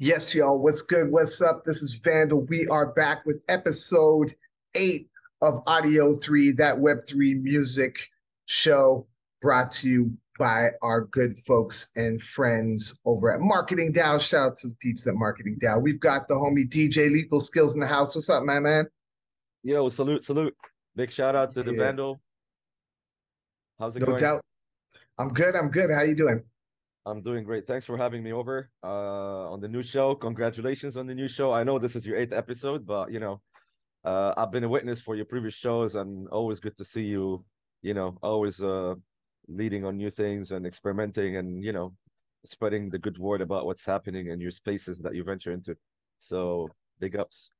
Yes, y'all. What's good? What's up? This is Vandal. We are back with episode 8 of ODDio3, that Web3 music show brought to you by our good folks and friends over at Marketing DAO. Shout out to the peeps at Marketing DAO. We've got the homie DJ Lethal Skillz in the house. What's up, my man? Yo, salute. Big shout out to the Yeah, Vandal. How's it no going? doubt. I'm good. I'm good. How you doing? I'm doing great. Thanks for having me over on the new show. Congratulations on the new show. I know this is your 8th episode, but I've been a witness for your previous shows, and always good to see you, always leading on new things and experimenting and, spreading the good word about what's happening in your spaces that you venture into. So big ups.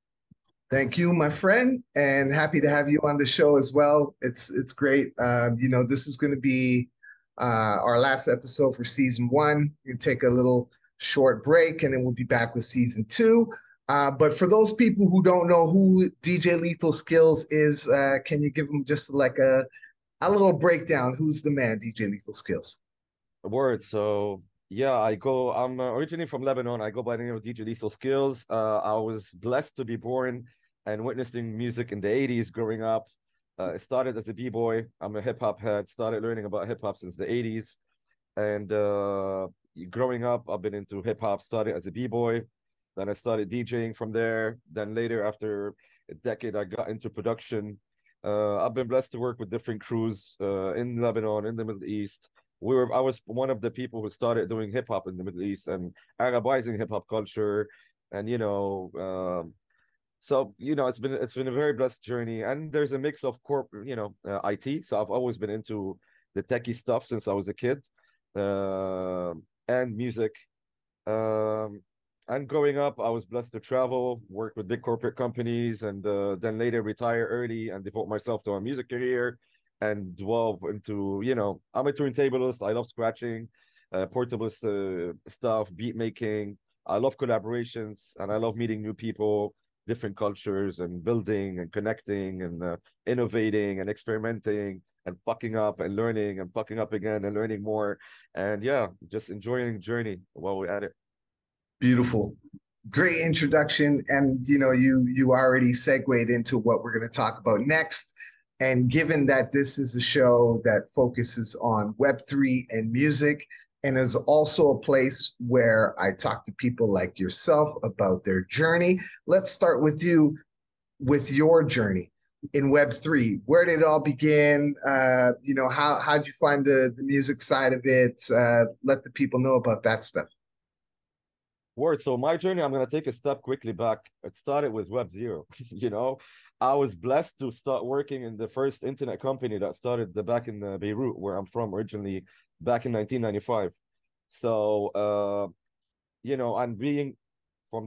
Thank you, my friend, and happy to have you on the show as well. It's great. This is going to be our last episode for season 1. We're going to take a little short break, and then we'll be back with season 2. But for those people who don't know who DJ Lethal Skillz is, can you give them just like a little breakdown? Who's the man, DJ Lethal Skillz? Word. So yeah, I'm originally from Lebanon. I go by the name of DJ Lethal Skillz. I was blessed to be born and witnessing music in the 80s growing up. It started as a b-boy. I'm a hip-hop head. Started learning about hip-hop since the 80s. And growing up, I've been into hip-hop. Started as a b-boy. Then I started DJing from there. Then later, after a decade, I got into production. I've been blessed to work with different crews in Lebanon, in the Middle East. I was one of the people who started doing hip-hop in the Middle East and Arabizing hip-hop culture. And, it's been a very blessed journey, and there's a mix of IT. So I've always been into the techie stuff since I was a kid, and music. And growing up, I was blessed to travel, work with big corporate companies, and then later retire early and devote myself to a music career and delve into, I'm a turntablist. I love scratching, portable stuff, beat making. I love collaborations, and I love meeting new people, different cultures, and building and connecting and innovating and experimenting and fucking up and learning and fucking up again and learning more. And yeah, just enjoying the journey while we're at it. Beautiful. Great introduction. And you already segued into what we're going to talk about next. And given that this is a show that focuses on Web3 and music, and is also a place where I talk to people like yourself about their journey, let's start with you, with your journey in Web3. Where did it all begin? How'd you find the music side of it? Let the people know about that stuff. Word. So my journey, I'm going to take a step quickly back. It started with Web Zero. I was blessed to start working in the first internet company that started back in Beirut, where I'm from originally, back in 1995. So, and being from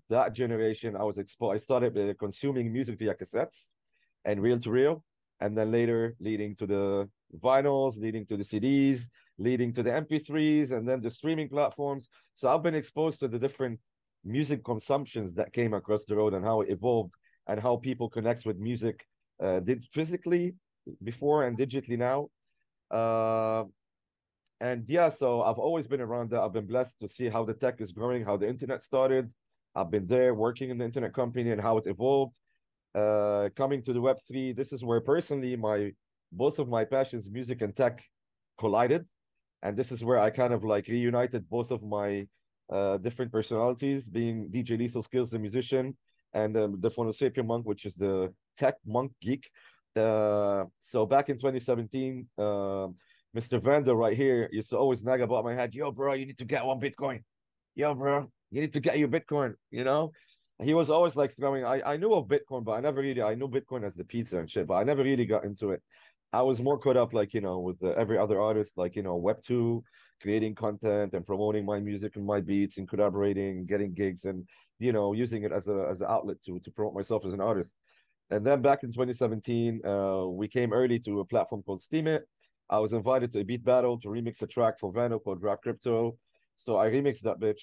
that generation, I started consuming music via cassettes and reel to reel, and then later leading to the vinyls, leading to the CDs, leading to the MP3s, and then the streaming platforms. So I've been exposed to the different music consumptions that came across the road and how it evolved and how people connect with music, did physically before and digitally now. And yeah, so I've always been around that. I've been blessed to see how the tech is growing, how the internet started. I've been there working in the internet company and how it evolved. coming to the Web3, this is where personally both of my passions, music and tech, collided. And this is where I kind of like reunited both of my different personalities, being DJ Lethal Skillz, the musician, and the Phonosapien monk, which is the tech monk geek. So back in 2017, Mr. Vandal right here used to always nag about my head, yo, bro, you need to get one Bitcoin. Yo, bro, you need to get your Bitcoin, you know? He was always like throwing, I knew of Bitcoin, but I knew Bitcoin as the pizza and shit, but I never really got into it. I was more caught up, like, with every other artist, like, Web2, creating content and promoting my music and my beats and collaborating, getting gigs and, using it as an outlet to promote myself as an artist. And then back in 2017, we came early to a platform called Steam It. I was invited to a beat battle to remix a track for Vandal called Rap Crypto. So I remixed that bitch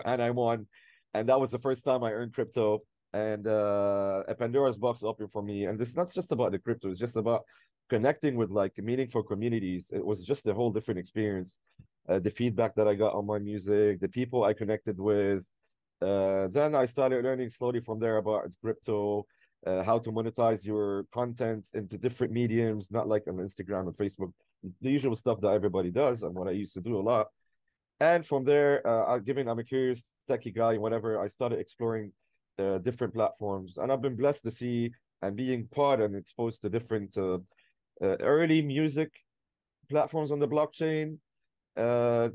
and I won. And that was the first time I earned crypto. And a Pandora's box opened for me. And it's not just about the crypto, it's just about connecting with like meaningful communities. It was just a whole different experience. The feedback that I got on my music, the people I connected with. Then I started learning slowly from there about crypto, how to monetize your content into different mediums, not like on Instagram and Facebook, the usual stuff that everybody does and what I used to do a lot. And from there, given I'm a curious techie guy and whatever, I started exploring different platforms. And I've been blessed to see and being part and exposed to different early music platforms on the blockchain,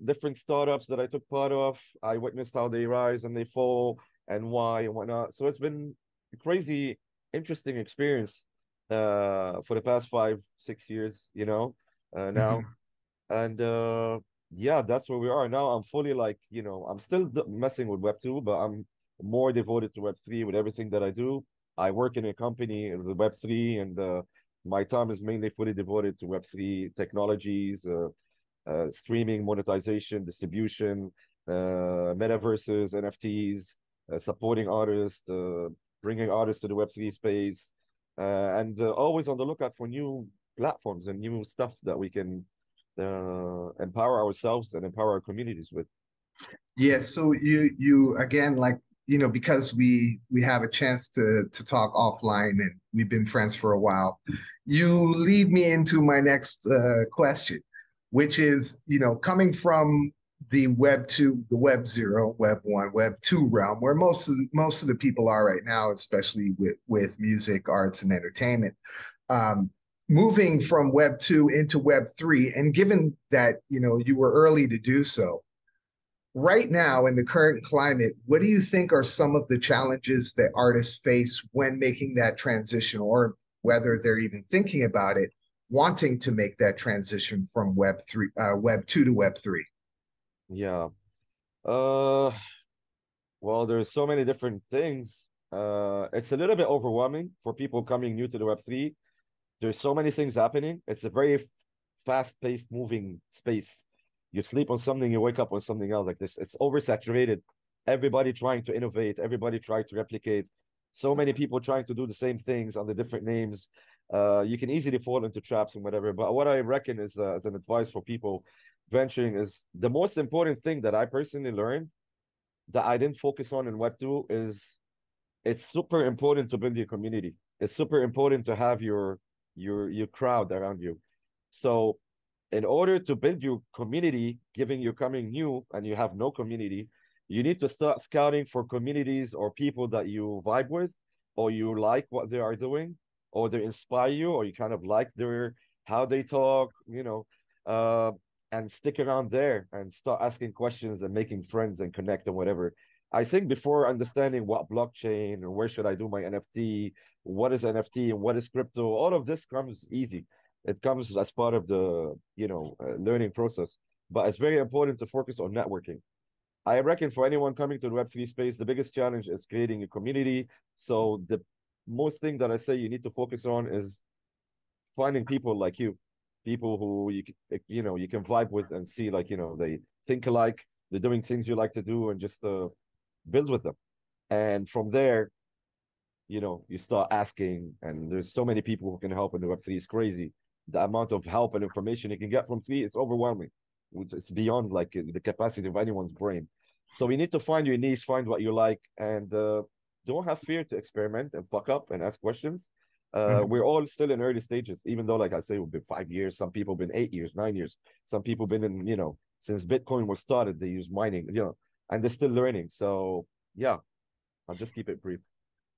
different startups that I took part of. I witnessed how they rise and they fall and why and whatnot. So it's been a crazy, interesting experience for the past 5, 6 years, now. And yeah, that's where we are now. I'm fully like, I'm still messing with Web2, but I'm more devoted to Web3 with everything that I do. I work in a company with Web3, and my time is mainly fully devoted to Web3 technologies, streaming, monetization, distribution, metaverses, NFTs, supporting artists, bringing artists to the Web3 space, and always on the lookout for new platforms and new stuff that we can empower ourselves and empower our communities with. Yeah, so you again, like, because we have a chance to talk offline and we've been friends for a while, you lead me into my next question, which is, coming from the Web 2, the Web 0, Web 1, Web 2 realm, where most of the people are right now, especially with music, arts, and entertainment. Moving from Web 2 into Web 3, and given that, you were early to do so, right now in the current climate, what do you think are some of the challenges that artists face when making that transition, or whether they're even thinking about it, wanting to make that transition from Web 2 to Web 3? Yeah. Well, there's so many different things. It's a little bit overwhelming for people coming new to the Web3. There's so many things happening. It's a very fast-paced moving space. You sleep on something, you wake up on something else like this. It's oversaturated. Everybody trying to innovate, everybody trying to replicate. So many people trying to do the same things under different names. You can easily fall into traps and whatever. But what I reckon is as an advice for people venturing is the most important thing that I personally learned that I didn't focus on in Web2 is it's super important to build your community. It's super important to have your crowd around you. So in order to build your community, given you're coming new and you have no community, you need to start scouting for communities or people that you vibe with, or you like what they are doing, or they inspire you, or you kind of like how they talk, and stick around there and start asking questions and making friends and connect and whatever. I think before understanding what blockchain or where should I do my NFT, what is NFT and what is crypto, all of this comes easy. It comes as part of the learning process, but it's very important to focus on networking. I reckon for anyone coming to the Web3 space, the biggest challenge is creating a community. So the most thing that I say you need to focus on is finding people like you, people who you can vibe with and see like they think alike, they're doing things you like to do, and just build with them. And from there, you start asking, and there's so many people who can help in the Web3. It's crazy. The amount of help and information you can get from three is overwhelming. It's beyond like the capacity of anyone's brain. So we need to find your niche, find what you like, and don't have fear to experiment and fuck up and ask questions. Mhm. We're all still in early stages, even though, like I say, we've been 5 years. Some people been 8 years, 9 years. Some people been in, since Bitcoin was started, they use mining, and they're still learning. So yeah, I'll just keep it brief.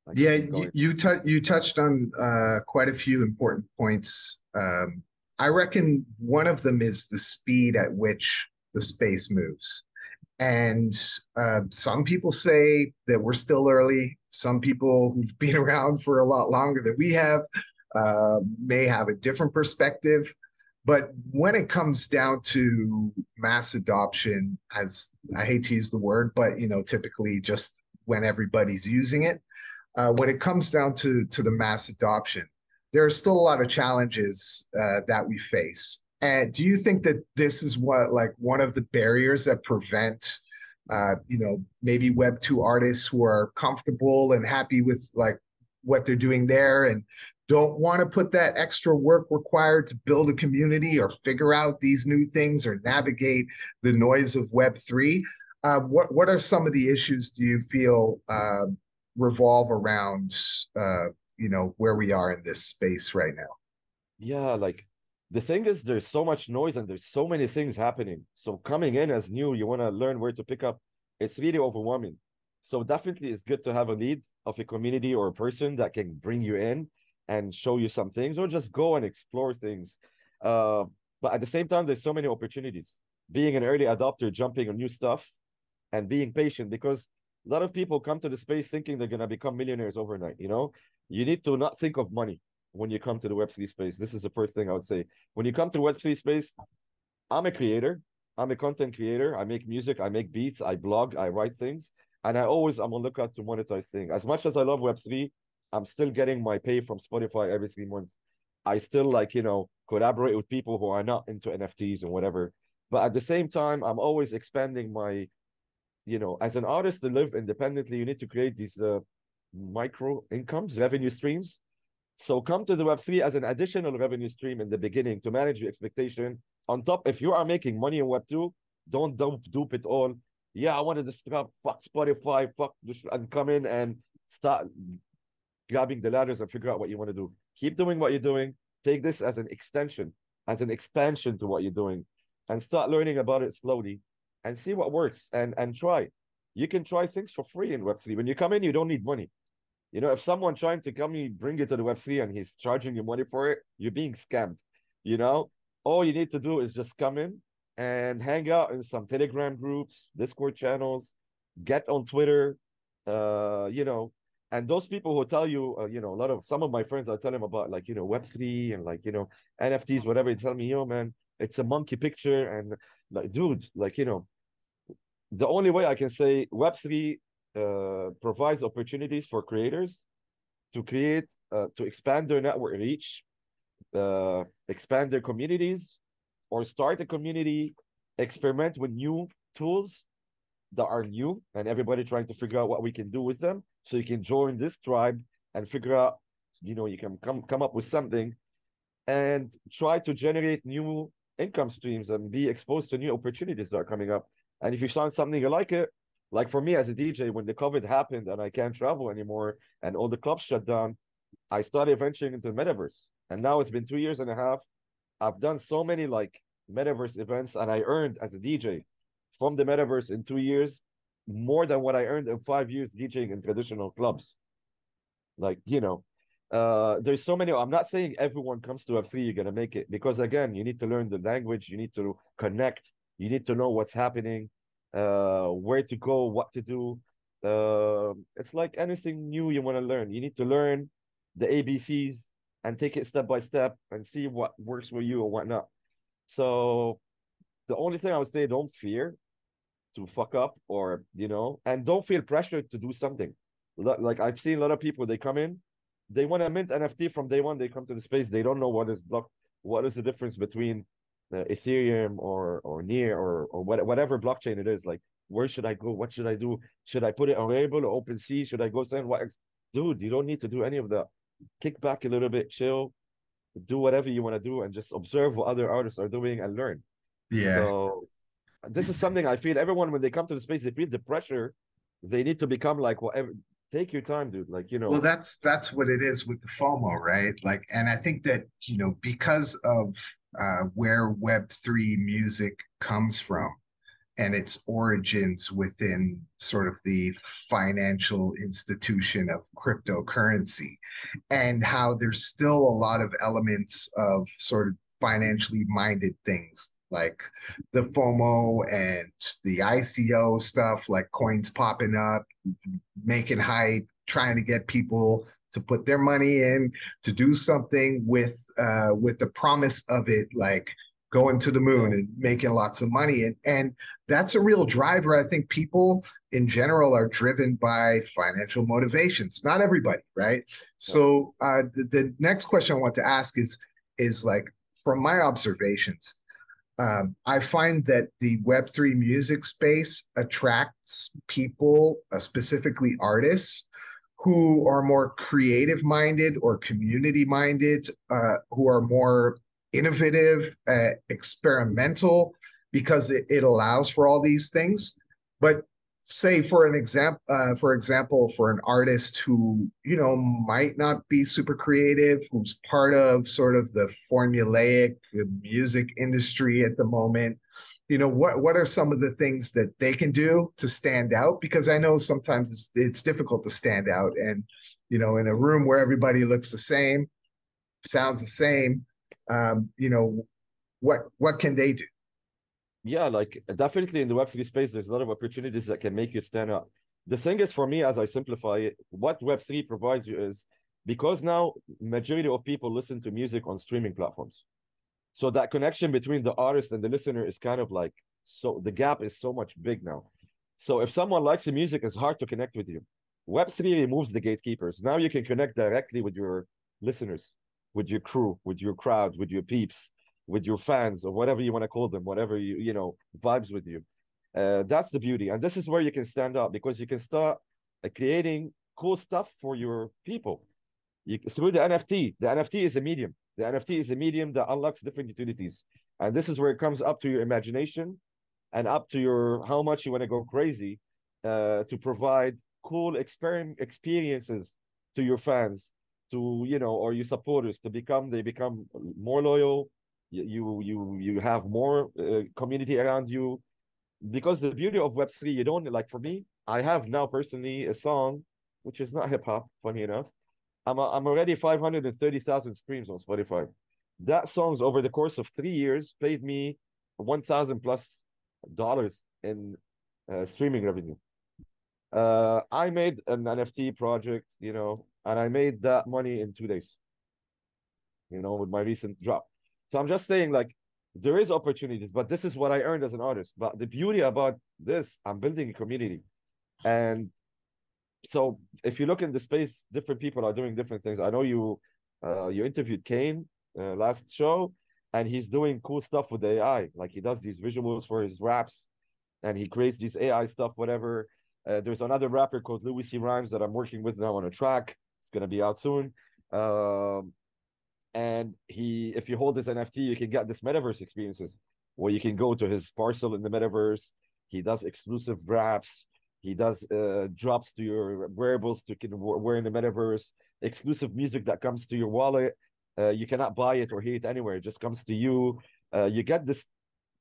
I can Yeah, keep going. you touched on quite a few important points. I reckon one of them is the speed at which the space moves. And some people say that we're still early. Some people who've been around for a lot longer than we have may have a different perspective. But when it comes down to mass adoption, as I hate to use the word, but typically just when everybody's using it, when it comes down to the mass adoption, there are still a lot of challenges that we face. And do you think that this is what like one of the barriers that prevent maybe Web2 artists who are comfortable and happy with like what they're doing there and don't want to put that extra work required to build a community or figure out these new things or navigate the noise of Web3? What are some of the issues do you feel revolve around where we are in this space right now? Yeah, like the thing is, there's so much noise and there's so many things happening. So coming in as new, you want to learn where to pick up. It's really overwhelming. So definitely it's good to have a lead of a community or a person that can bring you in and show you some things or just go and explore things. Uh, but at the same time, there's so many opportunities. Being an early adopter, jumping on new stuff and being patient because a lot of people come to the space thinking they're going to become millionaires overnight. You need to not think of money when you come to the Web3 space. This is the first thing I would say. When you come to Web3 space, I'm a creator. I'm a content creator. I make music. I make beats. I blog. I write things. And I'm on lookout to monetize things. As much as I love Web3, I'm still getting my pay from Spotify every 3 months. I still collaborate with people who are not into NFTs and whatever. But at the same time, I'm always expanding my, as an artist to live independently, you need to create these micro incomes, revenue streams. So come to the Web3 as an additional revenue stream in the beginning to manage your expectation. On top, if you are making money in Web2, don't dupe it all. Yeah, I wanted to stop, fuck Spotify, fuck this, and come in and start grabbing the ladders and figure out what you want to do. Keep doing what you're doing. Take this as an extension, as an expansion to what you're doing, and start learning about it slowly and see what works and try. You can try things for free in Web3. When you come in, you don't need money. If someone trying to come and bring you to the Web3 and he's charging you money for it, you're being scammed. You know, all you need to do is just come in and hang out in some Telegram groups, Discord channels, get on Twitter, uh, you know, and those people who tell you, some of my friends, I tell them about Web3 and NFTs, whatever. They tell me, yo, man, it's a monkey picture. And like, dude, the only way I can say Web3 provides opportunities for creators to to expand their network reach, expand their communities, or start a community, experiment with new tools that are new, and everybody trying to figure out what we can do with them. So you can join this tribe and figure out, you can come up with something and try to generate new income streams and be exposed to new opportunities that are coming up. And if you find something you like it, like for me as a DJ, when the COVID happened and I can't travel anymore and all the clubs shut down, I started venturing into the metaverse. And now it's been 2 years and a half. I've done so many metaverse events and I earned as a DJ from the metaverse in 2 years more than what I earned in 5 years DJing in traditional clubs. There's so many. I'm not saying everyone comes to F3, you're gonna make it, because again, you need to learn the language, you need to connect, you need to know what's happening, where to go, what to do. It's like anything new you want to learn. You need to learn the ABCs and take it step by step and see what works for you and what not. So the only thing I would say, don't fear to fuck up, or and don't feel pressured to do something. Like I've seen a lot of people, they come in, they want to mint NFT from day one. They come to the space, they don't know what is the difference between Ethereum or Near or whatever blockchain it is. Like, where should I go? What should I do? Should I put it on Rarible or OpenSea? Should I go send what? Dude, you don't need to do any of that. Kick back a little bit, chill, do whatever you want to do, and just observe what other artists are doing and learn. Yeah. So this is something I feel everyone, when they come to the space, they feel the pressure. They need to become like whatever, take your time, dude. Like, Well, that's what it is with the FOMO, right? Like, and I think that, because of where Web3 music comes from and its origins within sort of the financial institution of cryptocurrency, and how there's still a lot of elements of sort of financially minded things like the FOMO and the ICO stuff, like coins popping up, making hype, trying to get people to put their money in to do something with the promise of it, like going to the moon and making lots of money. And that's a real driver. I think people in general are driven by financial motivations. Not everybody, right? So the next question I want to ask is like, from my observations, I find that the Web3 music space attracts people, specifically artists, who are more creative minded or community minded, who are more innovative, experimental, because it allows for all these things. But say for example, for an artist who might not be super creative, who's part of sort of the formulaic music industry at the moment, what are some of the things that they can do to stand out? Because I know sometimes it's difficult to stand out, and in a room where everybody looks the same, sounds the same, what can they do? Yeah, like definitely in the Web3 space, there's a lot of opportunities that can make you stand out. The thing is, for me, as I simplify it, what Web3 provides you is, because now majority of people listen to music on streaming platforms. So that connection between the artist and the listener is kind of like, so the gap is so much big now. So if someone likes the music, it's hard to connect with you. Web3 removes the gatekeepers. Now you can connect directly with your listeners, with your crew, with your crowd, with your peeps, with your fans, or whatever you want to call them, whatever vibes with you. That's the beauty, and this is where you can stand out, because you can start creating cool stuff for your people through the NFT. The NFT is a medium. The NFT is a medium that unlocks different utilities, and this is where it comes up to your imagination and up to your how much you want to go crazy to provide cool experiences to your fans, to or your supporters, they become more loyal. You have more community around you, because the beauty of Web3, you don't, like, for me, I have now personally a song which is not hip hop, funny enough. I'm already 530,000 streams on Spotify. That song's over the course of 3 years paid me $1,000+ in streaming revenue. I made an NFT project, and I made that money in 2 days, with my recent drop. So I'm just saying, like, there is opportunities, but this is what I earned as an artist. But the beauty about this, I'm building a community. And so if you look in the space, different people are doing different things. I know you interviewed Kane last show, and he's doing cool stuff with AI. Like, he does these visuals for his raps, and he creates these AI stuff, whatever. There's another rapper called Louis C. Rhymes that I'm working with now on a track. It's gonna be out soon. And if you hold this NFT, you can get this metaverse experiences where you can go to his parcel in the metaverse. He does exclusive raps. He does drops to your wearables to wear in the metaverse. Exclusive music that comes to your wallet. You cannot buy it or hear it anywhere. It just comes to you. You get this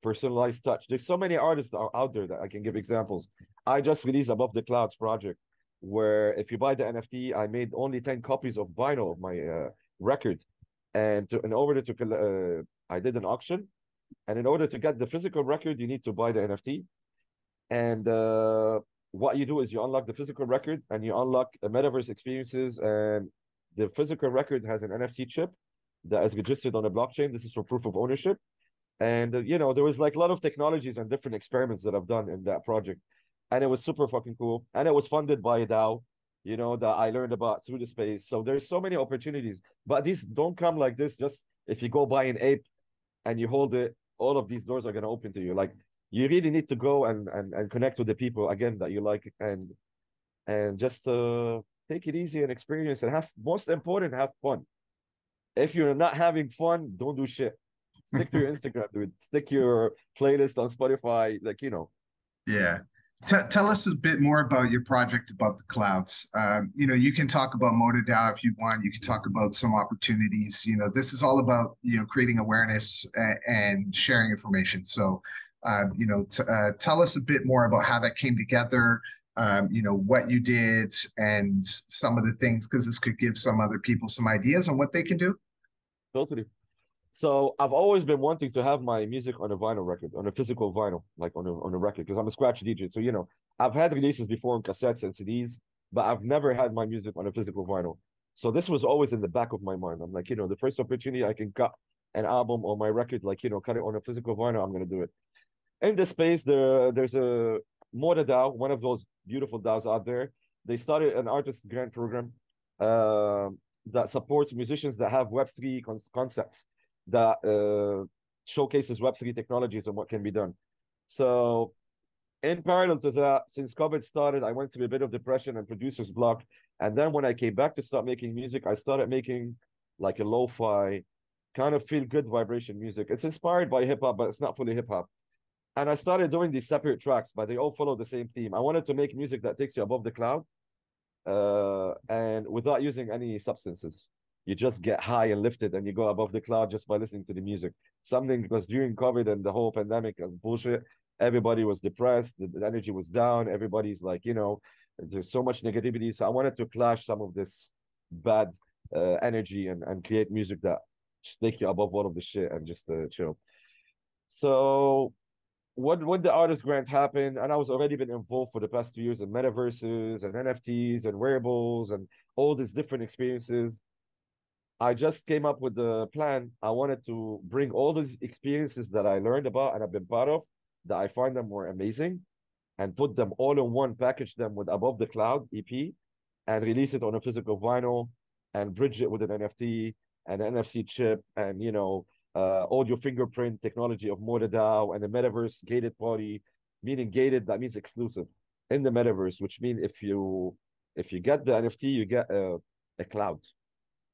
personalized touch. There's so many artists out there that I can give examples. I just released Above the Clouds project, where if you buy the NFT, I made only 10 copies of vinyl of my record. And I did an auction. And in order to get the physical record, you need to buy the NFT. And what you do is you unlock the physical record, and you unlock metaverse experiences. And the physical record has an NFT chip that is registered on a blockchain. This is for proof of ownership. And, there was like a lot of technologies and different experiments that I've done in that project. And it was super fucking cool. And it was funded by a DAO, that I learned about through the space. So there's so many opportunities, but these don't come like this. Just if you go buy an ape and you hold it, all of these doors are going to open to you. Like, you really need to go and connect with the people, again, that you like, and just take it easy and experience, and most important, have fun. If you're not having fun, don't do shit. Stick to your Instagram, dude. Stick your playlist on Spotify, Yeah. Tell us a bit more about your project above the clouds. You can talk about MotorDAO if you want. You can talk about some opportunities. This is all about creating awareness and sharing information. So, tell us a bit more about how that came together. What you did and some of the things, because this could give some other people some ideas on what they can do. Totally. So I've always been wanting to have my music on a vinyl record, on a physical vinyl, like on a record, because I'm a scratch DJ. So I've had releases before on cassettes and CDs, but I've never had my music on a physical vinyl. So this was always in the back of my mind. I'm like, the first opportunity I can cut an album or my record, like cut it on a physical vinyl, I'm gonna do it. In this space, there's a DAO, one of those beautiful DAOs out there. They started an artist grant program uh, that supports musicians that have Web3 concepts that showcases Web3 technologies and what can be done. So in parallel to that, since COVID started, I went through a bit of depression and producer's block. And then when I came back to start making music, I started making like a lo-fi kind of feel good vibration music. It's inspired by hip hop, but it's not fully hip hop. And I started doing these separate tracks, but they all follow the same theme. I wanted to make music that takes you above the cloud and without using any substances. You just get high and lifted and you go above the cloud just by listening to the music. Something because during COVID and the whole pandemic and bullshit, everybody was depressed, the energy was down, everybody's like, there's so much negativity. So I wanted to clash some of this bad energy and create music that just take you above all of the shit and just chill. So when the artist grant happened, and I was already been involved for the past 2 years in metaverses and NFTs and wearables and all these different experiences, I just came up with the plan. I wanted to bring all these experiences that I learned about and I've been part of, that I find them more amazing, and put them all in one, package them with Above the Cloud EP, and release it on a physical vinyl, and bridge it with an NFT and an NFC chip, and audio fingerprint technology of MotorDAO and the metaverse gated party, meaning gated, that means exclusive in the metaverse, which means if you get the NFT, you get a cloud,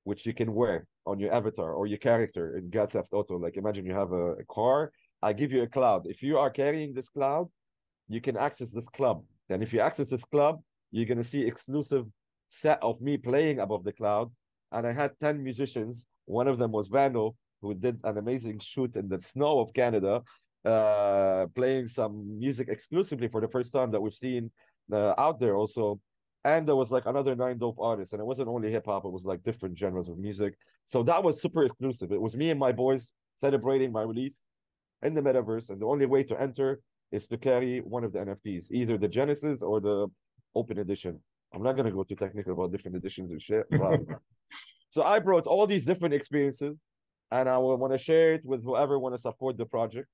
which you can wear on your avatar or your character in Grand Theft Auto. Like imagine you have a car, I give you a cloud. If you are carrying this cloud, you can access this club. And if you access this club, you're gonna see exclusive set of me playing above the cloud. And I had 10 musicians. One of them was Vandal, who did an amazing shoot in the snow of Canada, playing some music exclusively for the first time that we've seen out there also. And there was like another 9 dope artists, and it wasn't only hip hop, it was like different genres of music. So that was super exclusive. It was me and my boys celebrating my release in the metaverse, and the only way to enter is to carry one of the NFTs, either the Genesis or the Open Edition. I'm not gonna go too technical about different editions and shit. But... so I brought all these different experiences, and I want to share it with whoever want to support the project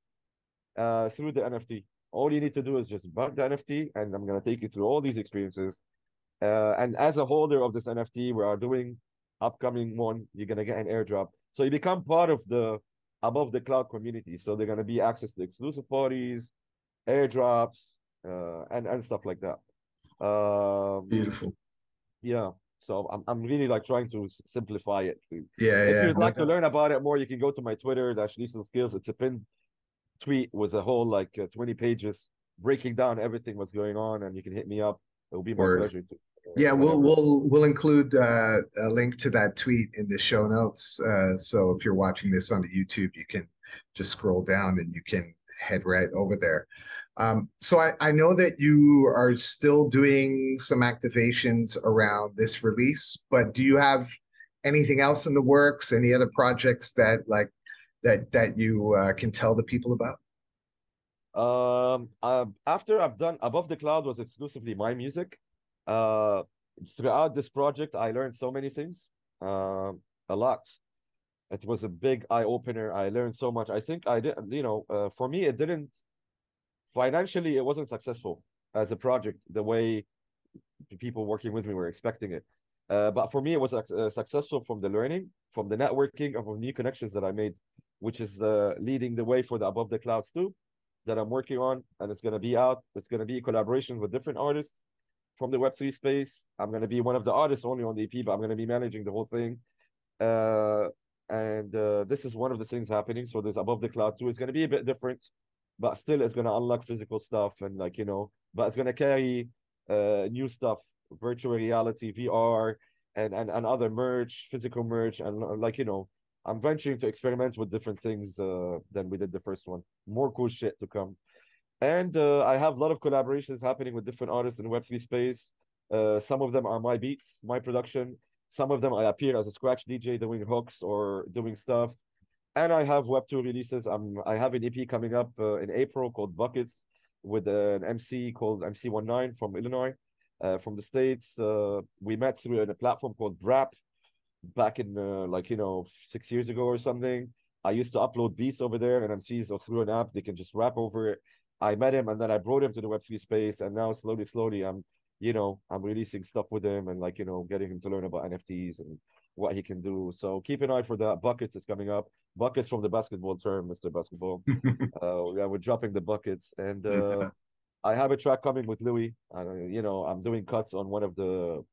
through the NFT. All you need to do is just bug the NFT, and I'm gonna take you through all these experiences. And as a holder of this NFT, we are doing upcoming one. You're gonna get an airdrop, so you become part of the Above the Cloud community. So they're gonna be access to exclusive parties, airdrops, and stuff like that. Beautiful. Yeah. So I'm really like trying to simplify it. Yeah, If yeah. you'd like to learn about it more, you can go to my Twitter, Lethal Skillz. It's a pinned tweet with a whole like 20 pages breaking down everything what's going on, and you can hit me up. It will be my pleasure to. Yeah, we'll include a link to that tweet in the show notes. So if you're watching this on the YouTube, you can just scroll down and you can head right over there. So I know that you are still doing some activations around this release, but do you have anything else in the works? Any other projects that you can tell the people about? After I've done Above the Cloud was exclusively my music. Uh, Throughout this project, I learned so many things. A lot. It was a big eye opener. I learned so much. I think I did, for me, it didn't financially, it wasn't successful as a project the way the people working with me were expecting it. But for me, it was successful from the learning, from the networking of new connections that I made, which is leading the way for the Above the Clouds too, that I'm working on, and it's going to be out. It's going to be a collaboration with different artists from the Web3 space. I'm going to be one of the artists only on the EP, but I'm going to be managing the whole thing. And this is one of the things happening. So there's Above the Cloud too. It's going to be a bit different, but still it's going to unlock physical stuff and but it's gonna carry new stuff, virtual reality, VR, and other merch, physical merch, and like I'm venturing to experiment with different things than we did the first one. More cool shit to come. And I have a lot of collaborations happening with different artists in Web3 space. Some of them are my beats, my production. Some of them I appear as a scratch DJ doing hooks or doing stuff. And I have Web2 releases. I have an EP coming up in April called Buckets with an MC called MC19 from Illinois, from the States. We met through a platform called Rap back in 6 years ago or something. I used to upload beats over there, and MCs or through an app, they can just rap over it. I met him, and then I brought him to the Web3 space, and now slowly, I'm releasing stuff with him and getting him to learn about NFTs and what he can do. So keep an eye for that. Buckets is coming up. Buckets from the basketball term, Mr. Basketball. Yeah, we're dropping the buckets, and I have a track coming with Louis. I'm doing cuts on one of the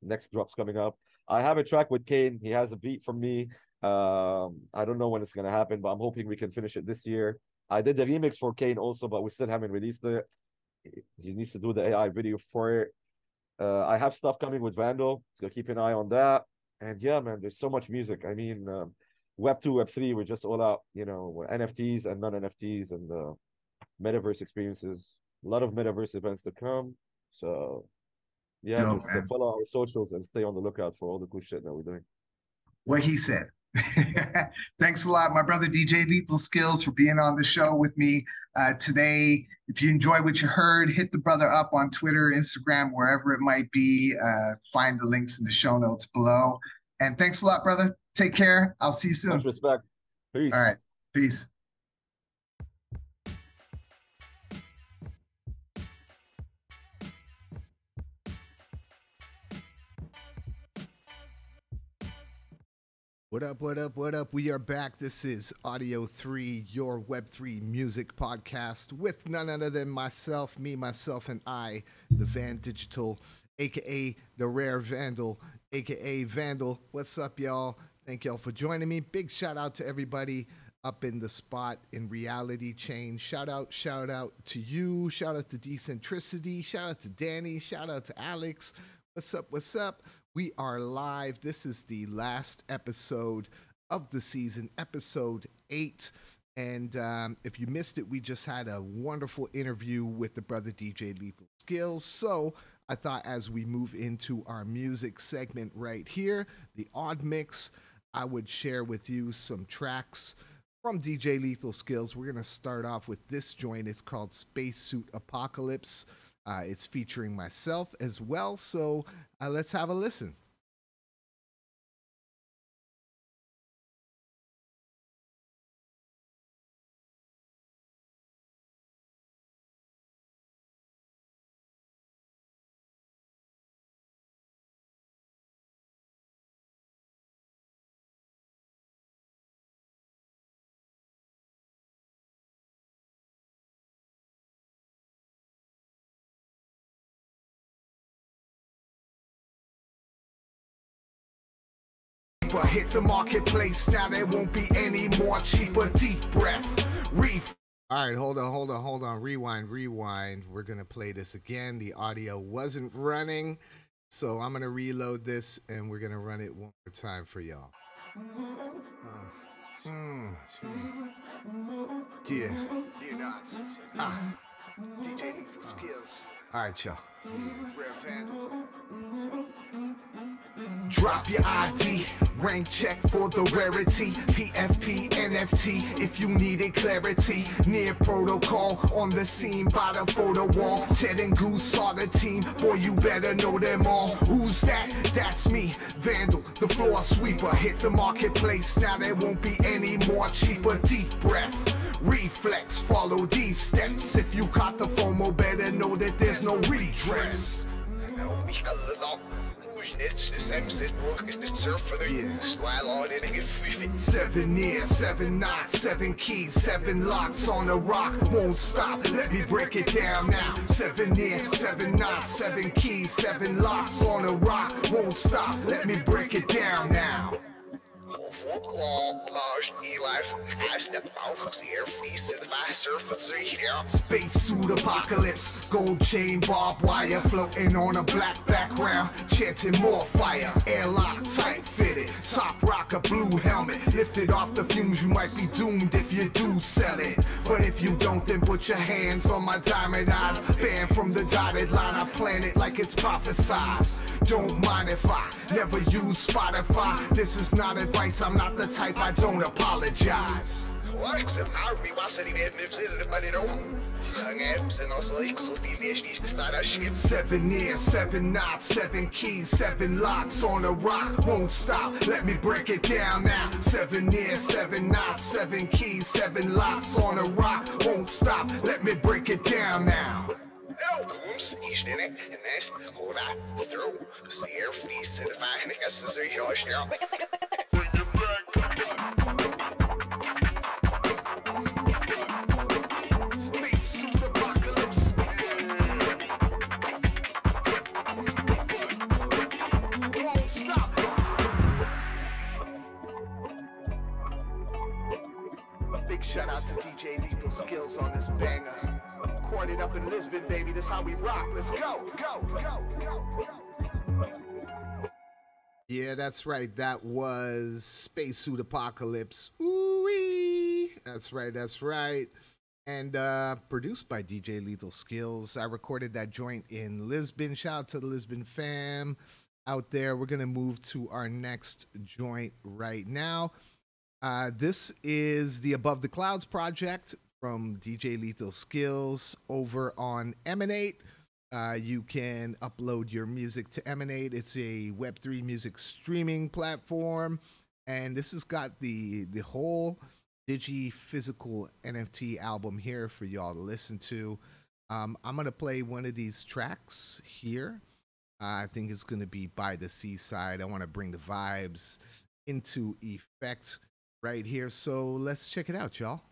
next drops coming up. I have a track with Kane. He has a beat from me. I don't know when it's gonna happen, but I'm hoping we can finish it this year. I did the remix for Kane also, but we still haven't released it. He needs to do the AI video for it. I have stuff coming with Vandal, so keep an eye on that. And yeah, man, there's so much music. I mean, Web 2, Web 3, we're just all out, NFTs and non-NFTs and metaverse experiences. A lot of metaverse events to come. So yeah, just follow our socials and stay on the lookout for all the cool shit that we're doing. What he said. Thanks a lot, my brother DJ Lethal Skillz, for being on the show with me today. If you enjoy what you heard, hit the brother up on Twitter, Instagram, wherever it might be. Find the links in the show notes below. And thanks a lot, brother. Take care. I'll see you soon. Much respect. Peace. All right. Peace. What up, what up, what up? We are back. This is ODDio3, your Web3 music podcast with none other than myself, myself, and I, the Van Digital, a.k.a. the Rare Vandal, a.k.a. Vandal. What's up, y'all? Thank y'all for joining me. Big shout out to everybody up in the spot in RealityChain. Shout out to you. Shout out to Decentricity. Shout out to Danny. Shout out to Alex. What's up, what's up? We are live. This is the last episode of the season, episode 8. And if you missed it, we just had a wonderful interview with the brother DJ Lethal Skillz. So I thought as we move into our music segment right here, the Odd Mix, I would share with you some tracks from DJ Lethal Skillz. We're going to start off with this joint. It's called Spacesuit Apocalypse. It's featuring myself as well, so let's have a listen. But hit the marketplace, now there won't be any more cheaper. Deep breath, all right, hold on, rewind. We're gonna play this again. The audio wasn't running, so I'm gonna reload this and we're gonna run it one more time for y'all. Yeah. DJ Lethal Skillz. All right, y'all. Rare Vandal. Drop your ID, rank check for the rarity, PFP, NFT, if you needed clarity, near protocol, on the scene by the photo wall, Ted and Goose saw the team, boy you better know them all, who's that? That's me, Vandal, the floor sweeper, hit the marketplace, now there won't be any more cheaper, deep breath, reflex, follow these steps, if you caught the FOMO, better know that there's no redress. Yeah. 7 years, 7 knots, 7 keys, 7 locks on the rock, won't stop, let me break it down now. 7 years, 7 knots, 7 keys, 7 locks on the rock, won't stop, let me break it down now. Spacesuit apocalypse, gold chain, barbed wire, floating on a black background, chanting more fire. Airlock, tight fitted, top rocker, blue helmet, lifted off the fumes. You might be doomed if you do sell it, but if you don't, then put your hands on my diamond eyes. Banned from the dotted line, I plan it like it's prophesized. Don't mind if I never use Spotify. This is not advice, I'm not the type, I don't apologize. 7 years, 7 knots, 7 keys, 7 locks on a rock, won't stop, let me break it down now. 7 years, 7 knots, 7 keys, 7 locks on a rock, won't stop, let me break it down now. Big shout out to DJ Lethal Skillz on this banger. Recorded up in Lisbon, baby. That's how we rock. Let's go, go, go, go, go. Yeah, that's right. That was Spacesuit Apocalypse. Ooh-wee. That's right. That's right. And produced by DJ Lethal Skillz. I recorded that joint in Lisbon. Shout out to the Lisbon fam out there. We're going to move to our next joint right now. This is the Above the Clouds project from DJ Lethal Skillz over on Emanate. You can upload your music to Emanate. It's a Web3 music streaming platform. And this has got the whole digi-physical NFT album here for y'all to listen to. I'm going to play one of these tracks here. I think it's going to be By the Seaside. I want to bring the vibes into effect right here. So let's check it out, y'all.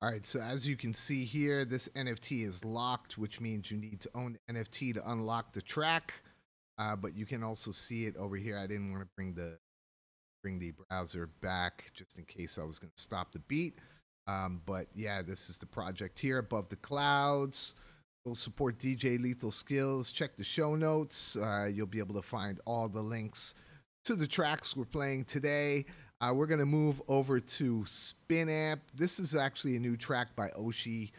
All right, so as you can see here, this NFT is locked, which means you need to own the NFT to unlock the track. But you can also see it over here. I didn't want to bring the browser back just in case I was going to stop the beat. But yeah, this is the project here, Above the Clouds. We'll support DJ Lethal Skillz. Check the show notes. You'll be able to find all the links to the tracks we're playing today. We're going to move over to Spinamp. This is actually a new track by Oshi,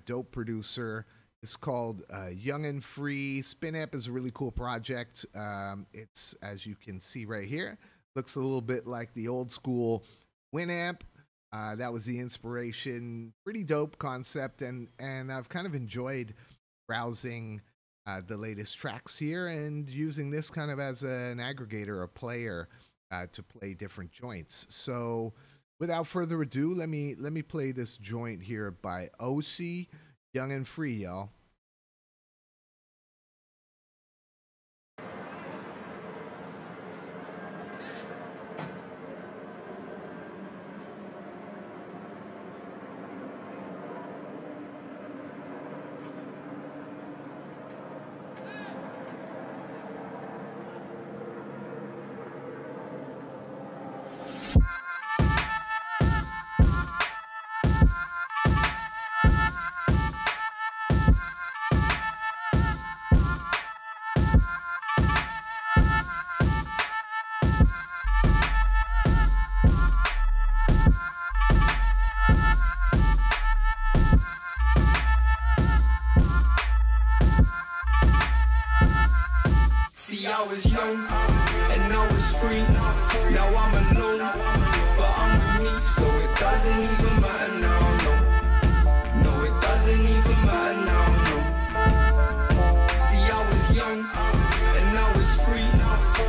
dope producer. It's called Young and Free. Spinamp is a really cool project. It's, as you can see right here, looks a little bit like the old school Winamp. That was the inspiration. Pretty dope concept, and I've kind of enjoyed browsing the latest tracks here and using this kind of as an aggregator, a player, to play different joints. So without further ado, let me play this joint here by Oshi, Young and Free, y'all. I was young and I was free. Now I'm alone, but I'm with me, so it doesn't even matter now. No, it doesn't even matter now. No. See, I was young and I was free.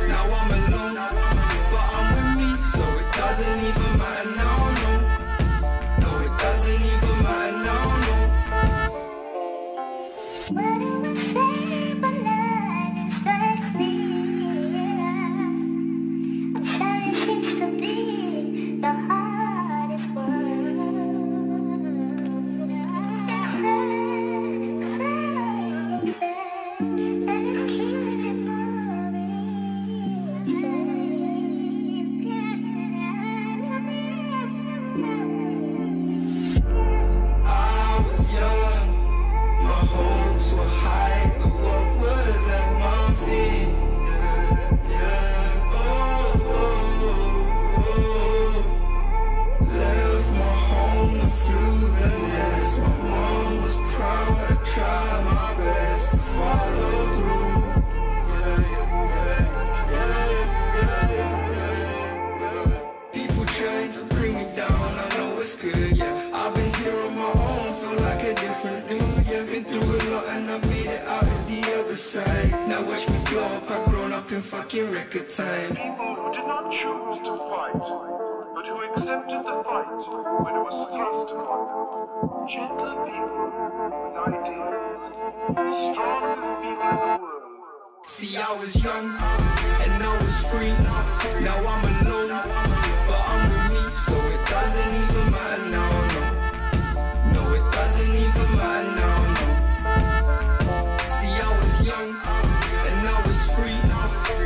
Now I'm alone, but I'm with me, so it doesn't even matter now. No, it doesn't even matter now. Now watch me grow up, I've grown up in fucking record time. People who did not choose to fight, but who accepted the fight when it was thrust upon them. Gentle people with ideals, strongest people in the world. See, I was young and I was free. Now I'm alone, but I'm with me, so it doesn't even matter now. No, it doesn't even matter now. See, I was young and I was free.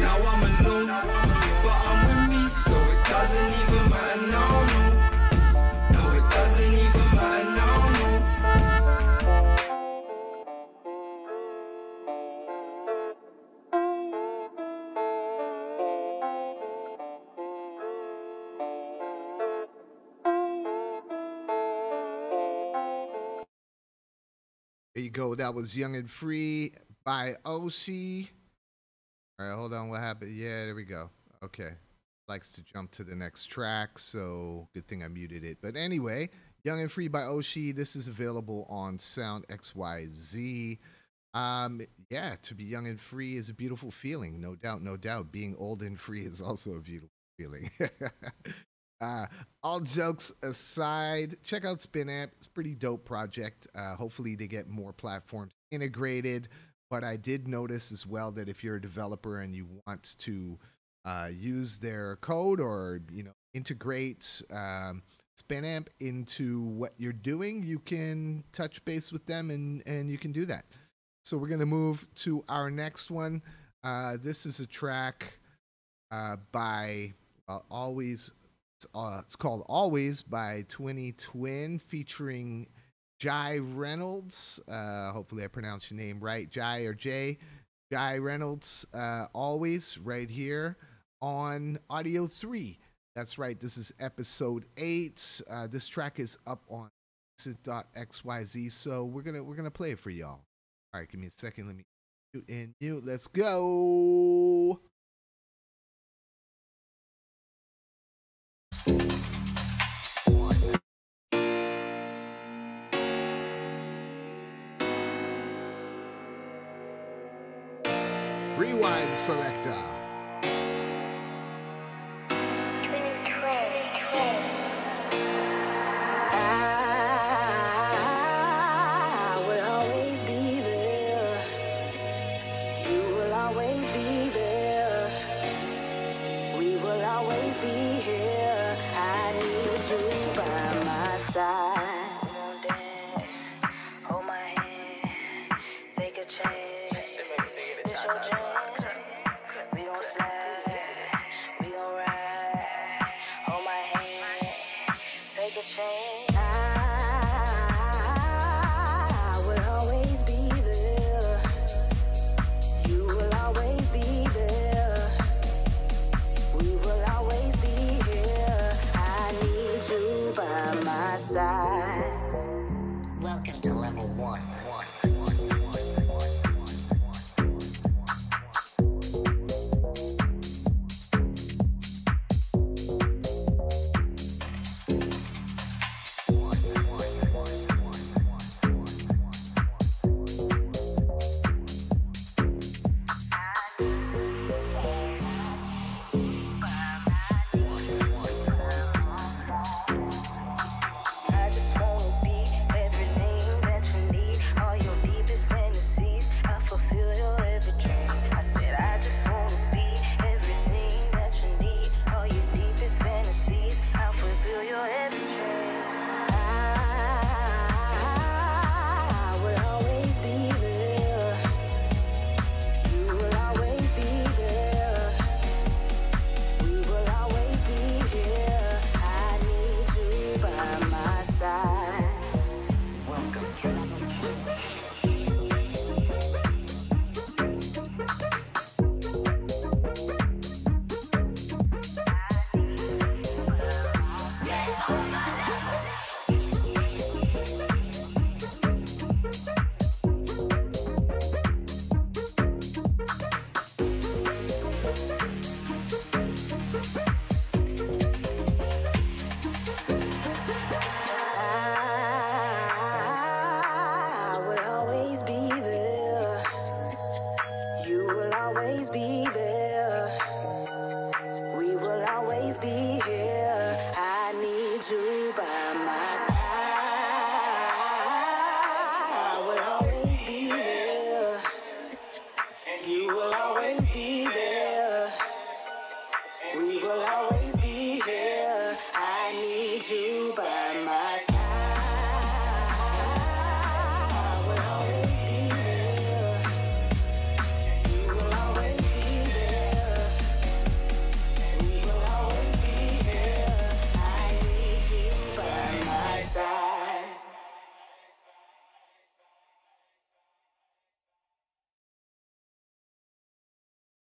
Now I'm alone, but I'm with me, so it doesn't even matter now. No, it doesn't even matter now. There you go. That was Young and Free by Oshi. All right, hold on. What happened? Yeah, there we go. Okay. Likes to jump to the next track, so good thing I muted it. But anyway, Young and Free by Oshi. This is available on Sound XYZ. Yeah, to be young and free is a beautiful feeling. No doubt, no doubt. Being old and free is also a beautiful feeling. All jokes aside, check out Spinamp. It's a pretty dope project. Hopefully they get more platforms integrated. But I did notice as well that if you're a developer and you want to use their code or integrate Spinamp into what you're doing, you can touch base with them and you can do that. So we're going to move to our next one. This is a track by Always. It's called Always by 20Twin featuring Jai Reynolds. Hopefully I pronounced your name right. Jai or Jay. Jai Reynolds. Always right here on ODDio3. That's right. This is episode 8. This track is up on exit.xyz. So we're gonna play it for y'all. All right, give me a second. Let me mute. Let's go. Rewind selector. Welcome to level 1.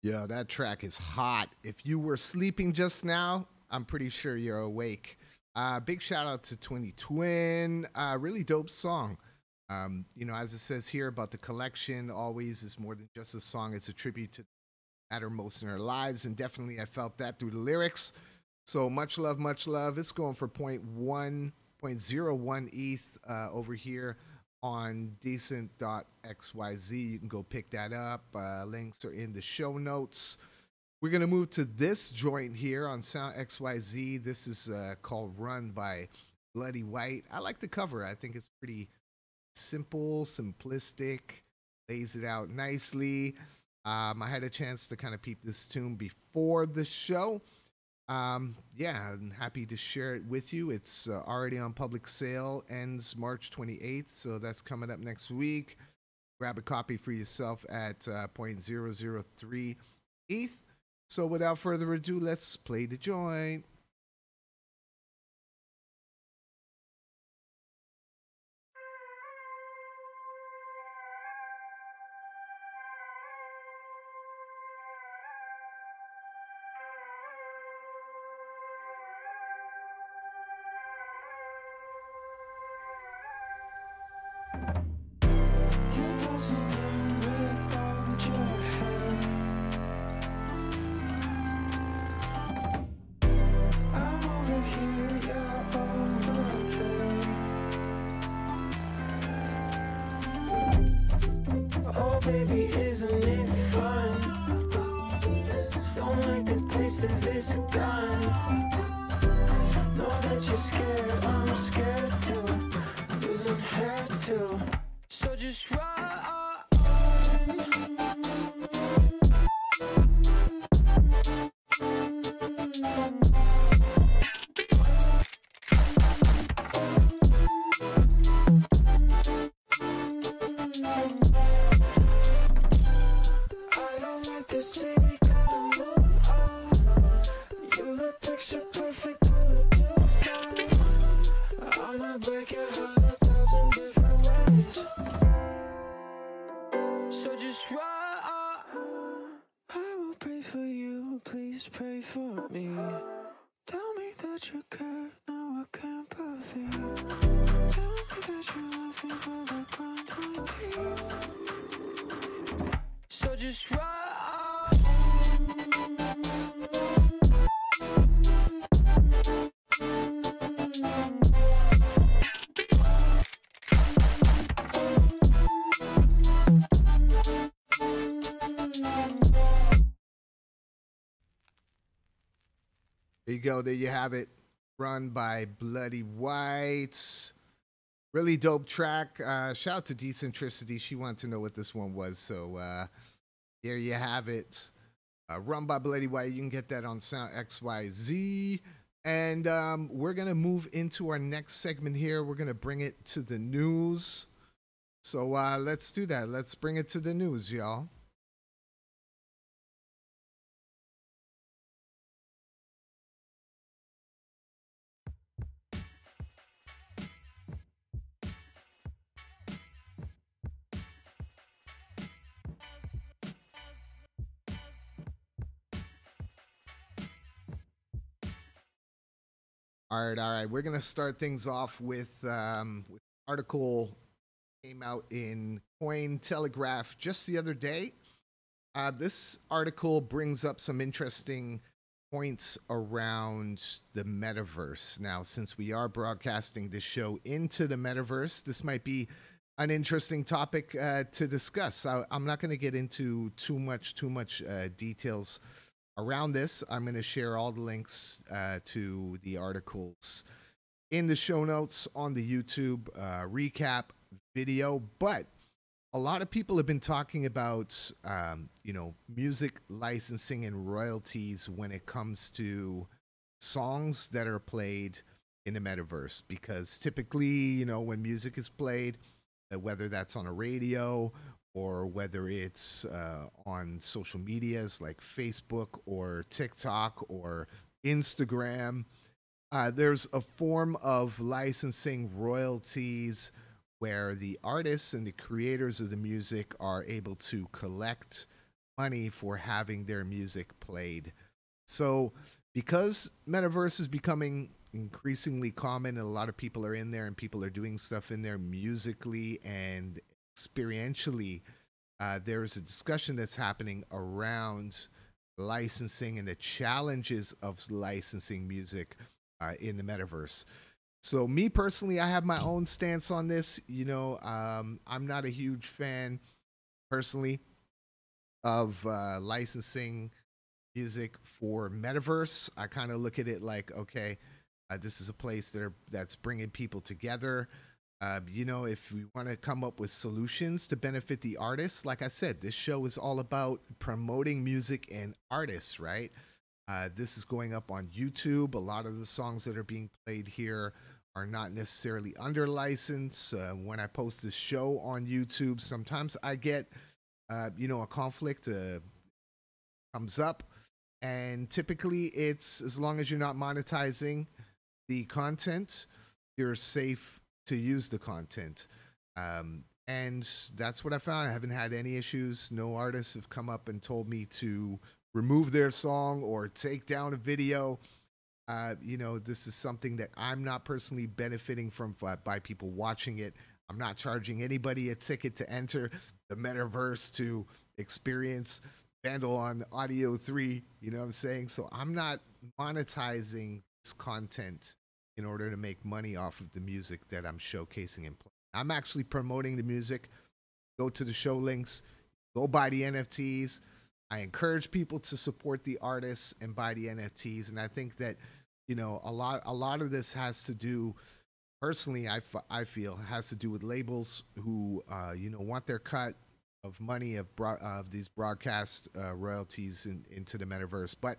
Yo, that track is hot. If you were sleeping just now, I'm pretty sure you're awake. Big shout out to 20Twin. Really dope song. As it says here about the collection, Always is more than just a song. It's a tribute to matter most in our lives, and definitely I felt that through the lyrics. So much love, much love. It's going for 0.01 ETH over here on decent.xyz. You can go pick that up. Links are in the show notes. We're going to move to this joint here on Sound XYZ. This is called Run by Bloody White. I like the cover. I think it's pretty simple, simplistic, lays it out nicely. I had a chance to kind of peep this tune before the show. Yeah, I'm happy to share it with you. It's already on public sale, ends March 28th, so that's coming up next week. Grab a copy for yourself at 0.003 ETH. So without further ado, let's play the joint. There you go. There you have it. Run by Bloody White. Really dope track. Shout out to Decentricity. She wanted to know what this one was. So there you have it. Run by Bloody White. You can get that on Sound XYZ. And we're going to move into our next segment here. We're going to bring it to the news. So let's do that. Let's bring it to the news, y'all. All right. We're gonna start things off with an article came out in Cointelegraph just the other day. This article brings up some interesting points around the metaverse. Now, since we are broadcasting this show into the metaverse, this might be an interesting topic to discuss. I'm not going to get into too much details around this. I'm going to share all the links to the articles in the show notes on the YouTube recap video. But a lot of people have been talking about, music licensing and royalties when it comes to songs that are played in the metaverse. Because typically, when music is played, whether that's on a radio or whether it's on social medias like Facebook or TikTok or Instagram, there's a form of licensing royalties where the artists and the creators of the music are able to collect money for having their music played. So because metaverse is becoming increasingly common and a lot of people are in there and people are doing stuff in there musically and experientially, there's a discussion that's happening around licensing and the challenges of licensing music in the metaverse. So me personally, I have my own stance on this. You know, I'm not a huge fan personally of licensing music for metaverse. I kind of look at it like, okay, this is a place that's bringing people together. You know, if we want to come up with solutions to benefit the artists, like I said, this show is all about promoting music and artists, right? This is going up on YouTube. A lot of the songs that are being played here are not necessarily under license. When I post this show on YouTube, sometimes I get, you know, a conflict comes up. And typically it's, as long as you're not monetizing the content, you're safe to use the content. And that's what I found. I haven't had any issues. No artists have come up and told me to remove their song or take down a video. You know, this is something that I'm not personally benefiting from by people watching it. I'm not charging anybody a ticket to enter the metaverse to experience Vandal on ODDio3, you know what I'm saying? So I'm not monetizing this content in order to make money off of the music that I'm showcasing and playing. I'm actually promoting the music. Go to the show links, go buy the NFTs. I encourage people to support the artists and buy the NFTs. And I think that, you know, a lot of this has to do, personally, I feel, has to do with labels who, you know, want their cut of money of these broadcast royalties into the metaverse. But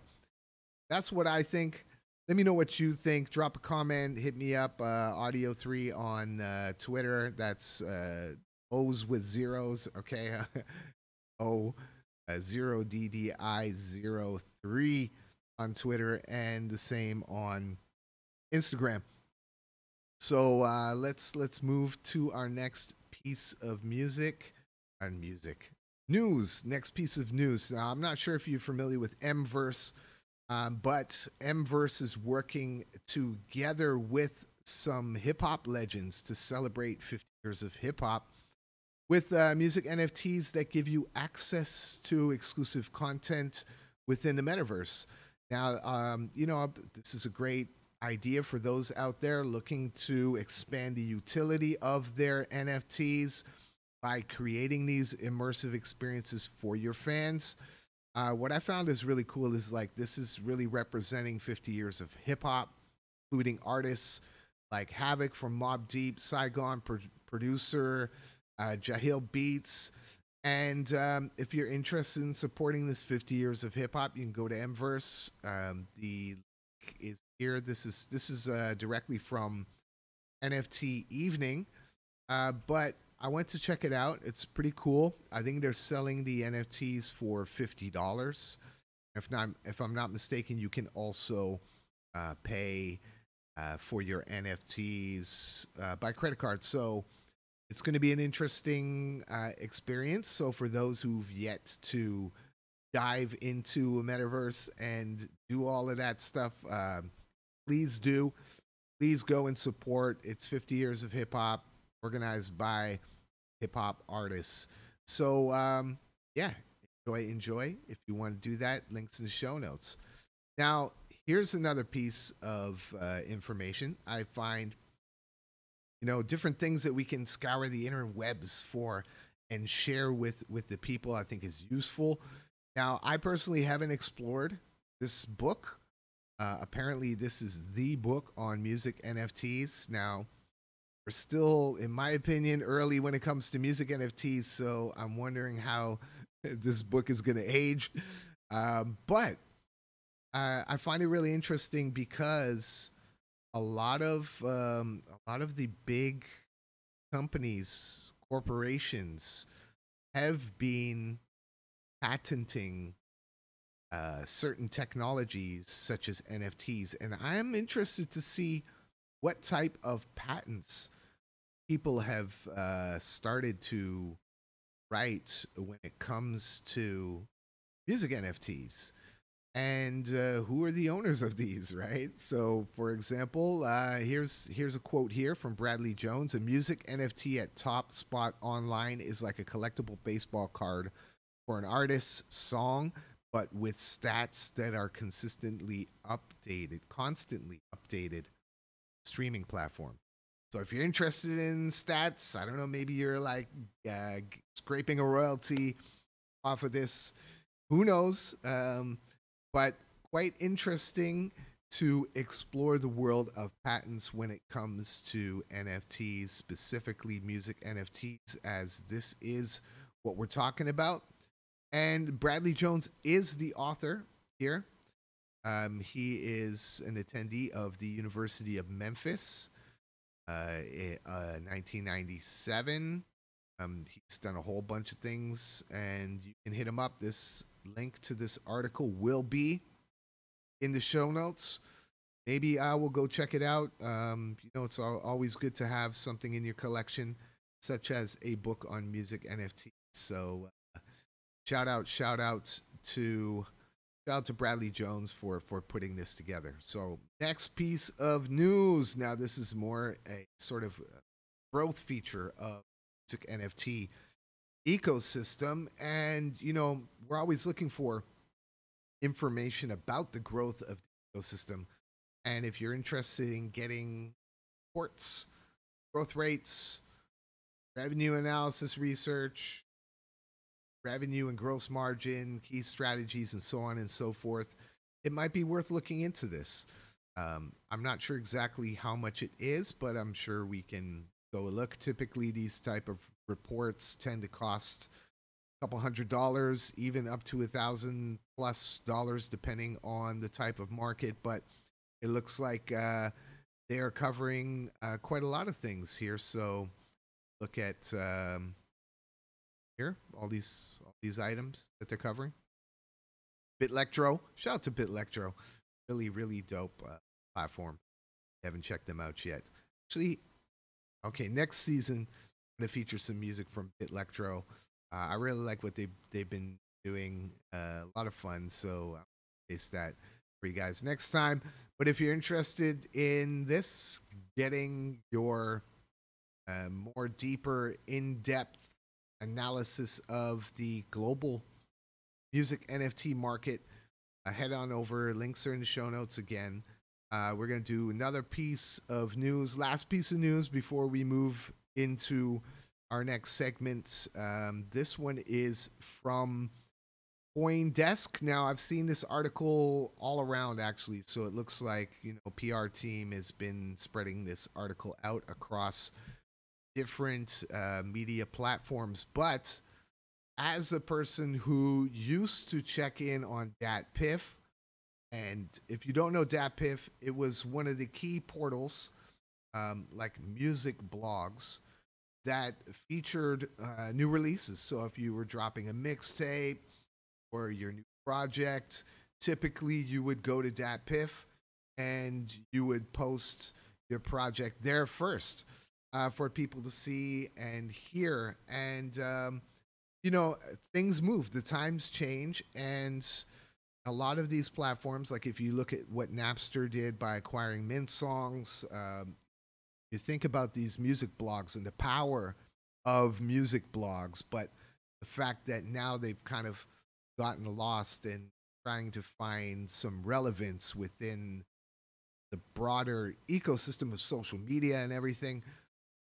that's what I think. Let me know what you think. Drop a comment. Hit me up, ODDio3 on Twitter. That's O's with zeros, okay? Zero DDI03 on Twitter, and the same on Instagram. So let's move to our next piece of music. News. Next piece of news. Now, I'm not sure if you're familiar with Mverse, but Mverse is working together with some hip hop legends to celebrate 50 years of hip hop with music NFTs that give you access to exclusive content within the metaverse. Now, you know, this is a great idea for those out there looking to expand the utility of their NFTs by creating these immersive experiences for your fans. What I found is really cool is, like, this is really representing 50 years of hip hop, including artists like Havoc from Mobb Deep, Saigon producer, Jahil Beats. And if you're interested in supporting this 50 years of hip hop, you can go to Mverse. The link is here. This is directly from NFT Evening, but I went to check it out. It's pretty cool. I think they're selling the NFTs for $50. If I'm not mistaken, you can also pay for your NFTs by credit card. So it's going to be an interesting experience. So for those who've yet to dive into a metaverse and do all of that stuff, please do. Please go and support. It's 50 years of hip hop, organized by hip hop artists. So yeah, enjoy. If you want to do that, links in the show notes. Now, here's another piece of information. I find, you know, different things that we can scour the interwebs for and share with the people, I think is useful. Now, I personally haven't explored this book. Apparently, this is the book on music NFTs. Now, we're still, in my opinion, early when it comes to music NFTs, so I'm wondering how this book is going to age. But I find it really interesting because a lot of the big companies, corporations, have been patenting certain technologies such as NFTs, and I am interested to see what type of patents people have started to write when it comes to music NFTs. And who are the owners of these, right? So, for example, here's a quote here from Bradley Jones. A music NFT at Top Spot Online is like a collectible baseball card for an artist's song, but with stats that are constantly updated. streaming platform. So if you're interested in stats, I don't know, maybe you're like scraping a royalty off of this, who knows? But quite interesting to explore the world of patents when it comes to NFTs, specifically music NFTs, as this is what we're talking about. And Bradley Jones is the author here. He is an attendee of the University of Memphis, 1997. He's done a whole bunch of things, and you can hit him up. This link to this article will be in the show notes. Maybe I will go check it out. It's always good to have something in your collection, such as a book on music NFT. So shout out to Bradley Jones for putting this together. So next piece of news. Now this is more a sort of growth feature of music NFT ecosystem, and we're always looking for information about the growth of the ecosystem. And if you're interested in getting reports, growth rates, revenue analysis research, revenue and gross margin, key strategies, and so on and so forth, it might be worth looking into this. I'm not sure exactly how much it is, but I'm sure we can go look. Typically, these type of reports tend to cost a couple $100, even up to $1,000+ depending on the type of market. But it looks like they are covering quite a lot of things here. So look at here, all these items that they're covering. BitElectro, shout out to BitElectro, really dope platform. Haven't checked them out yet. Actually, okay, next season I'm gonna feature some music from BitElectro. I really like what they've been doing. A lot of fun. So I'll taste that for you guys next time. But if you're interested in this, getting your more deeper, in-depth analysis of the global music NFT market, head on over. Links are in the show notes again. We're going to do another piece of news, last piece of news before we move into our next segment. This one is from CoinDesk. Now, I've seen this article all around, actually, so it looks like, PR team has been spreading this article out across different media platforms. But as a person who used to check in on DATPiff, and if you don't know DATPiff, it was one of the key portals, like music blogs, that featured new releases. So if you were dropping a mixtape or your new project, typically you would go to DATPiff and you would post your project there first for people to see and hear. And, things move, the times change, and a lot of these platforms, like if you look at what Napster did by acquiring Mint Songs, you think about these music blogs and the power of music blogs, but the fact that now they've kind of gotten lost in trying to find some relevance within the broader ecosystem of social media and everything.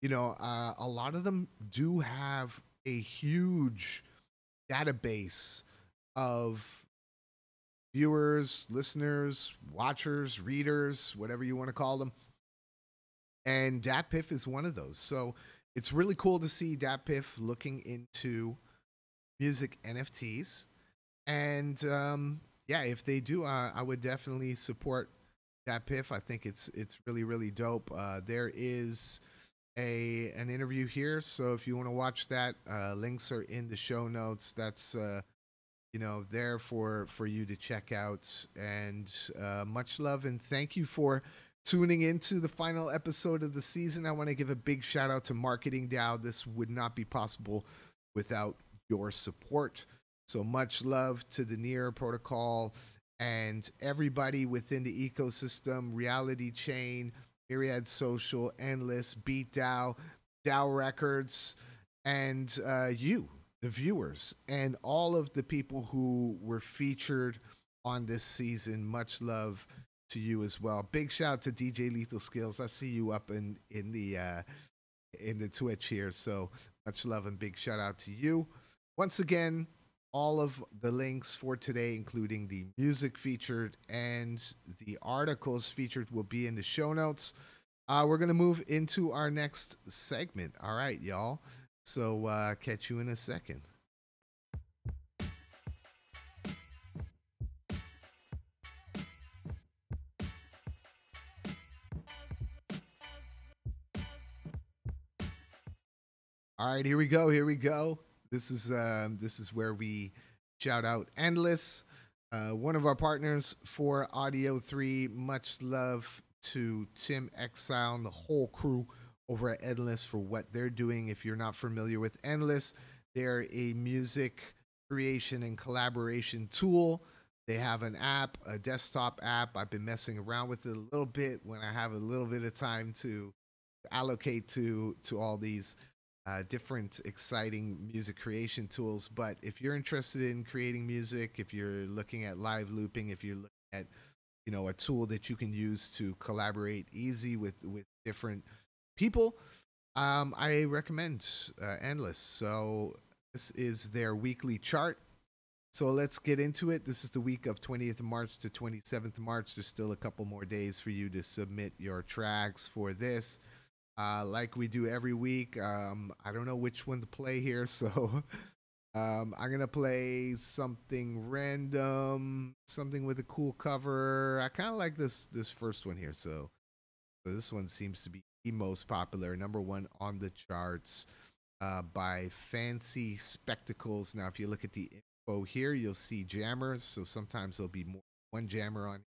A lot of them do have a huge database of viewers, listeners, watchers, readers, whatever you want to call them. And DATPiff is one of those. So it's really cool to see DATPiff looking into music NFTs. And if they do, I would definitely support DATPiff. I think it's really really dope. There is an interview here, so if you want to watch that, links are in the show notes. That's there for you to check out. And much love and thank you for tuning into the final episode of the season. I want to give a big shout out to Marketing DAO. This would not be possible without your support. So much love to the Near Protocol and everybody within the ecosystem, RealityChain, Myriad Social, Endless, BeatDAO, DAOrecords, and you, the viewers, and all of the people who were featured on this season. Much love to you as well. Big shout out to DJ Lethal Skillz. I see you up in the Twitch here, so much love and big shout out to you. Once again, all of the links for today, including the music featured and the articles featured, will be in the show notes. We're going to move into our next segment. All right, y'all. So catch you in a second. All right, here we go. Here we go. This is where we shout out Endless, one of our partners for ODDio3. Much love to Tim Exile and the whole crew over at Endless for what they're doing. If you're not familiar with Endless, they're a music creation and collaboration tool. They have an app, a desktop app. I've been messing around with it a little bit when I have a little bit of time to allocate to all these different exciting music creation tools. But if you're interested in creating music, if you're looking at live looping, if you're looking at, you know, a tool that you can use to collaborate easy with different people, I recommend Endless. So this is their weekly chart. So let's get into it. This is the week of 20th of March to 27th of March. There's still a couple more days for you to submit your tracks for this. Like we do every week, I don't know which one to play here, so I'm gonna play something random, something with a cool cover. I kind of like this first one here, so this one seems to be the most popular, #1 on the charts, by Fancy Spectacles. Now, if you look at the info here, you'll see jammers, so sometimes there'll be more one jammer on.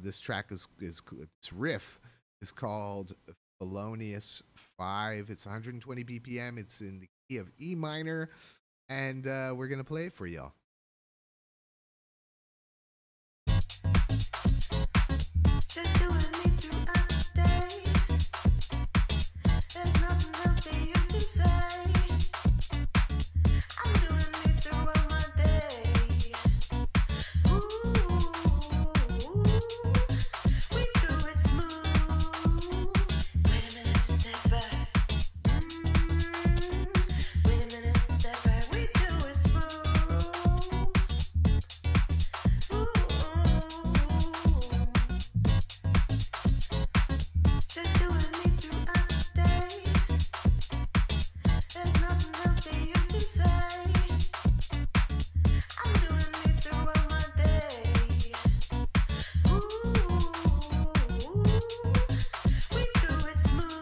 This track is this riff is called Felonious 5. It's 120 BPM. It's in the key of E minor, and we're gonna play it for y'all. Just do with me throughout the day. There's nothing else that you can say. I'm doing me throughout my day. Ooh, we do it smooth. Wait a minute, step back. Wait a minute, step back. We do it smooth. Ooh. Just do with me throughout the day. There's nothing else that you can say. I'm doing me throughout my day. Ooh, we do it smooth.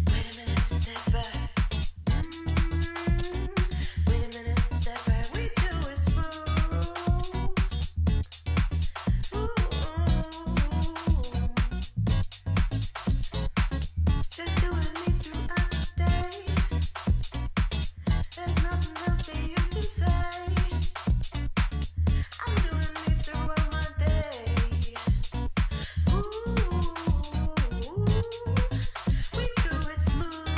Wait a minute, step back. Wait a minute, step back. We do it smooth. Ooh. Just do with me throughout the day. There's nothing else that you can say. I'm doing me throughout my day. Ooh, we do it smooth.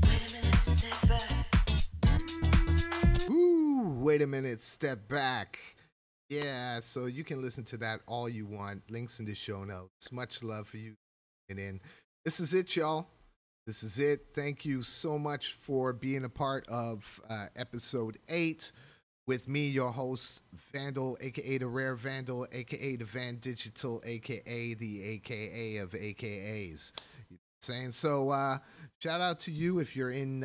Wait a minute, step back. Ooh, wait a minute, step back. Yeah, so you can listen to that all you want. Links in the show notes. Much love for you. And in. This is it, y'all. This is it. Thank you so much for being a part of episode 8 with me, your host, Vandal, aka the Rare Vandal, aka the Van Digital, aka the AKA of AKAs. You know what I'm saying? So shout out to you if you're in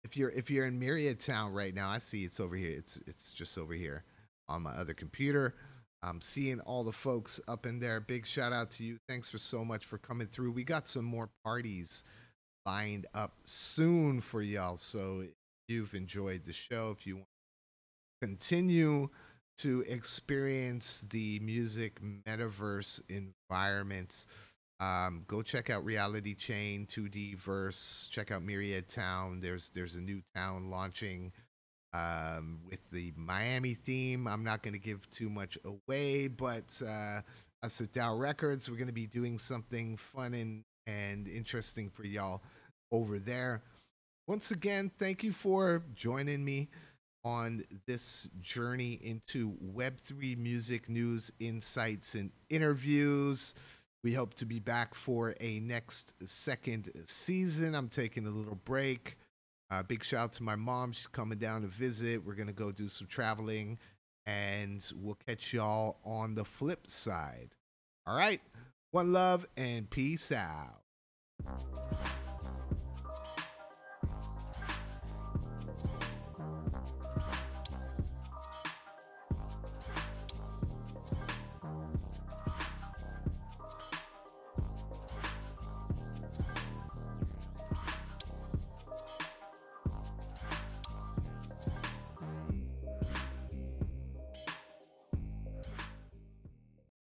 if you're in Myriad Town right now. I see it's over here. It's just over here on my other computer. I'm seeing all the folks up in there. Big shout out to you. Thanks for so much for coming through. We got some more parties lined up soon for y'all. So if you've enjoyed the show, if you want to continue to experience the music metaverse environments, go check out RealityChain 2D verse. Check out Myriad Town. There's a new town launching with the Miami theme. I'm not going to give too much away, but us at DAOrecords, we're going to be doing something fun and interesting for y'all over there. Once again, thank you for joining me on this journey into Web3 music news, insights, and interviews. We hope to be back for a next second season. I'm taking a little break. Big shout out to my mom. She's coming down to visit. We're going to go do some traveling, and we'll catch y'all on the flip side. All right. One love and peace out.